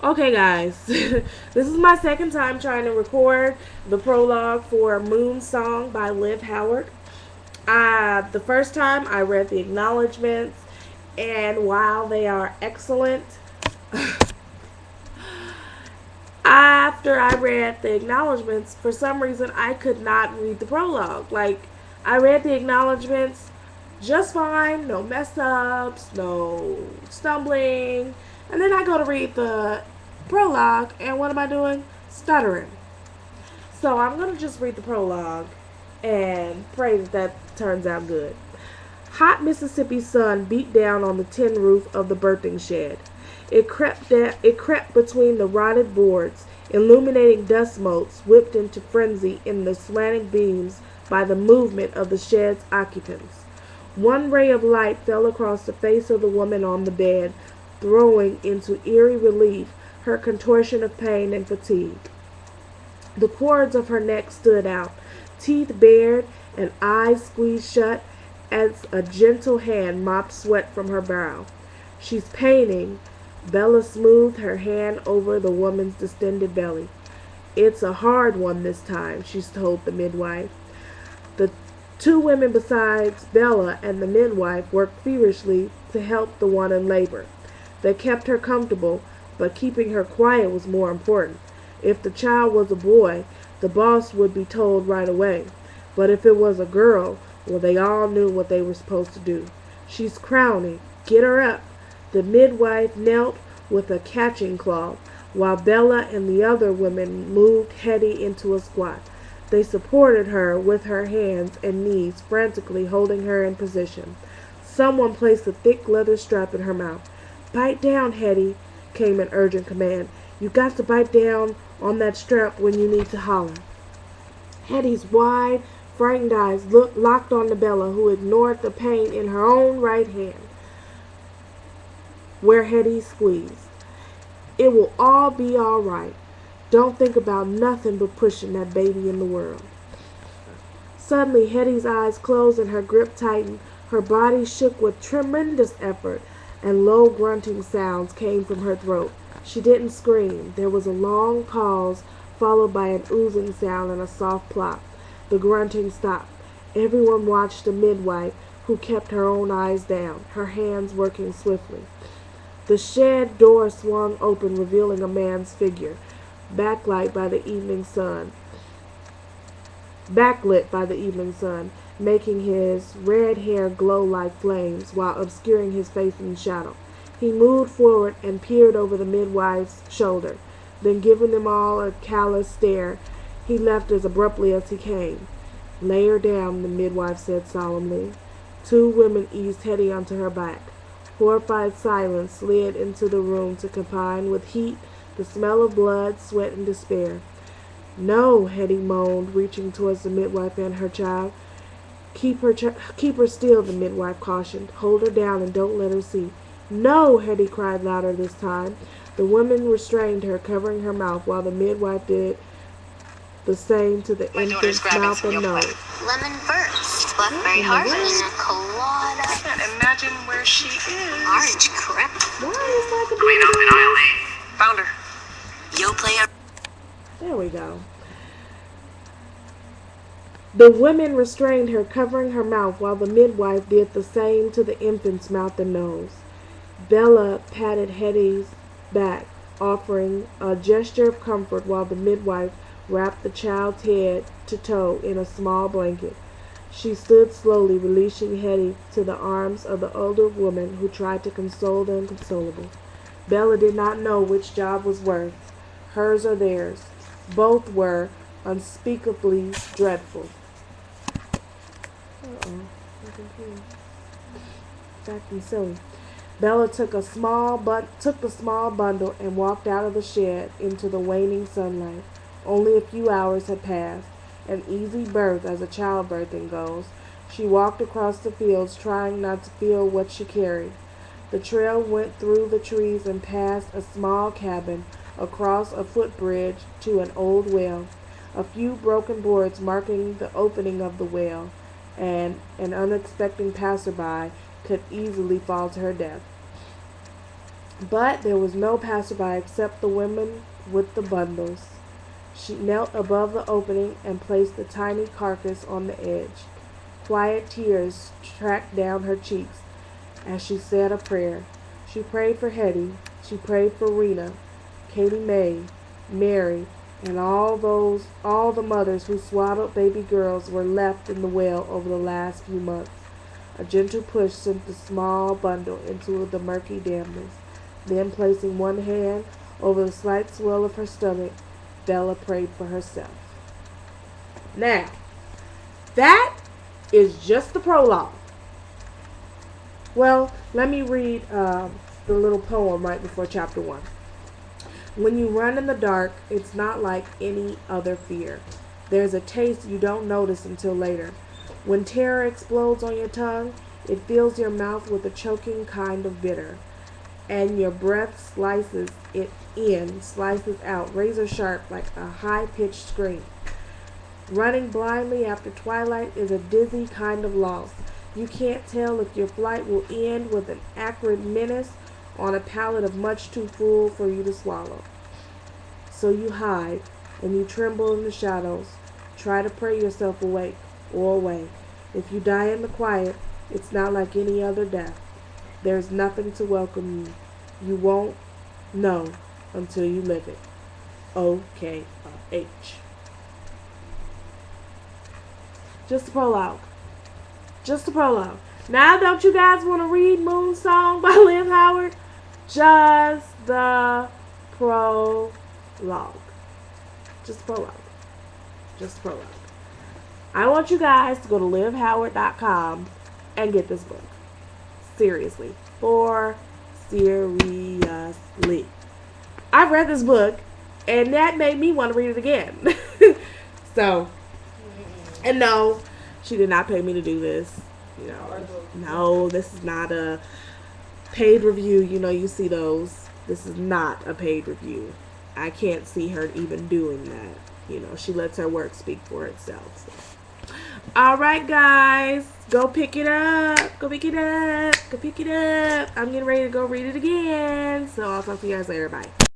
Okay, guys, this is my second time trying to record the prologue for Moonsong by Liv Howard. The first time I read the acknowledgments, and while they are excellent, after I read the acknowledgments, for some reason I could not read the prologue. Like, I read the acknowledgments just fine, no mess ups, no stumbling, and then I go to read the prologue, and what am I doing? Stuttering. So I'm gonna just read the prologue and pray that that turns out good. Hot Mississippi sun beat down on the tin roof of the birthing shed. It crept between the rotted boards, illuminating dust motes whipped into frenzy in the slanting beams by the movement of the shed's occupants. One ray of light fell across the face of the woman on the bed, throwing into eerie relief her contortion of pain and fatigue. The cords of her neck stood out, teeth bared and eyes squeezed shut as a gentle hand mopped sweat from her brow. She's painting. Bella smoothed her hand over the woman's distended belly. It's a hard one this time, she told the midwife. The two women besides Bella and the midwife worked feverishly to help the one in labor. They kept her comfortable, but keeping her quiet was more important. If the child was a boy, the boss would be told right away. But if it was a girl, well, they all knew what they were supposed to do. She's crowning. Get her up. The midwife knelt with a catching cloth, while Bella and the other women moved Hetty into a squat. They supported her with her hands and knees, frantically holding her in position. Someone placed a thick leather strap in her mouth. Bite down, Hetty, came an urgent command. You got to bite down on that strap when you need to holler. Hetty's wide, frightened eyes locked on to Bella, who ignored the pain in her own right hand, where Hetty squeezed. It will all be all right. Don't think about nothing but pushing that baby in the world. Suddenly, Hetty's eyes closed and her grip tightened. Her body shook with tremendous effort, and low grunting sounds came from her throat. She didn't scream. There was a long pause, followed by an oozing sound and a soft plop. The grunting stopped. Everyone watched the midwife, who kept her own eyes down, her hands working swiftly. The shed door swung open, revealing a man's figure, backlit by the evening sun, making his red hair glow like flames while obscuring his face in shadow. He moved forward and peered over the midwife's shoulder. Then, giving them all a callous stare, he left as abruptly as he came. Lay her down, the midwife said solemnly. Two women eased Hetty onto her back. Horrified silence slid into the room to combine with heat, the smell of blood, sweat, and despair. No, Hetty moaned, reaching towards the midwife and her child. Keep her still, the midwife cautioned. Hold her down and don't let her see. No, Hetty cried louder this time. The women restrained her, covering her mouth, while the midwife did the same to the infant's mouth and nose. Lemon first, blackberry heart, pina colada. I can't imagine where she is. Orange crepe. Why is like a baby? Found her. You'll play a... There we go. The women restrained her, covering her mouth, while the midwife did the same to the infant's mouth and nose. Bella patted Hetty's back, offering a gesture of comfort while the midwife wrapped the child's head to toe in a small blanket. She stood slowly, releasing Hetty to the arms of the older woman who tried to console the inconsolable. Bella did not know which job was worse, hers or theirs. Both were unspeakably dreadful. Acting silly. Bella took the small bundle and walked out of the shed into the waning sunlight. Only a few hours had passed, an easy birth as a childbirthing goes. She walked across the fields, trying not to feel what she carried. The trail went through the trees and past a small cabin, across a footbridge to an old well, a few broken boards marking the opening of the well, and an unexpected passerby could easily fall to her death. But there was no passerby except the women with the bundles. She knelt above the opening and placed the tiny carcass on the edge. Quiet tears tracked down her cheeks as she said a prayer. She prayed for Hetty. She prayed for Rena, Katie Mae, Mary, and all the mothers whose swaddled baby girls were left in the well over the last few months. A gentle push sent the small bundle into the murky dampness. Then, placing one hand over the slight swell of her stomach, Bella prayed for herself. Now, that is just the prologue. Well, let me read the little poem right before chapter 1. When you run in the dark, it's not like any other fear. There's a taste you don't notice until later. When terror explodes on your tongue, it fills your mouth with a choking kind of bitter, and your breath slices out, razor sharp like a high-pitched scream. Running blindly after twilight is a dizzy kind of loss. You can't tell if your flight will end with an acrid menace on a palate of much too full for you to swallow. So you hide, and you tremble in the shadows. Try to pray yourself awake or away. If you die in the quiet, it's not like any other death. There's nothing to welcome you. You won't know until you live it. O-K-H. Just the prologue. Just the prologue. Now, don't you guys want to read Moonsong by Liv Howard? Just the prologue. Just the prologue. Just the prologue. I want you guys to go to livhoward.com and get this book. Seriously. Seriously. I've read this book, and that made me want to read it again. So, and no, she did not pay me to do this. You know, no, this is not a paid review. You know, you see those. This is not a paid review. I can't see her even doing that. You know, she lets her work speak for itself. So. All right, guys, go pick it up. Go pick it up. Go pick it up. I'm getting ready to go read it again. So I'll talk to you guys later. Bye.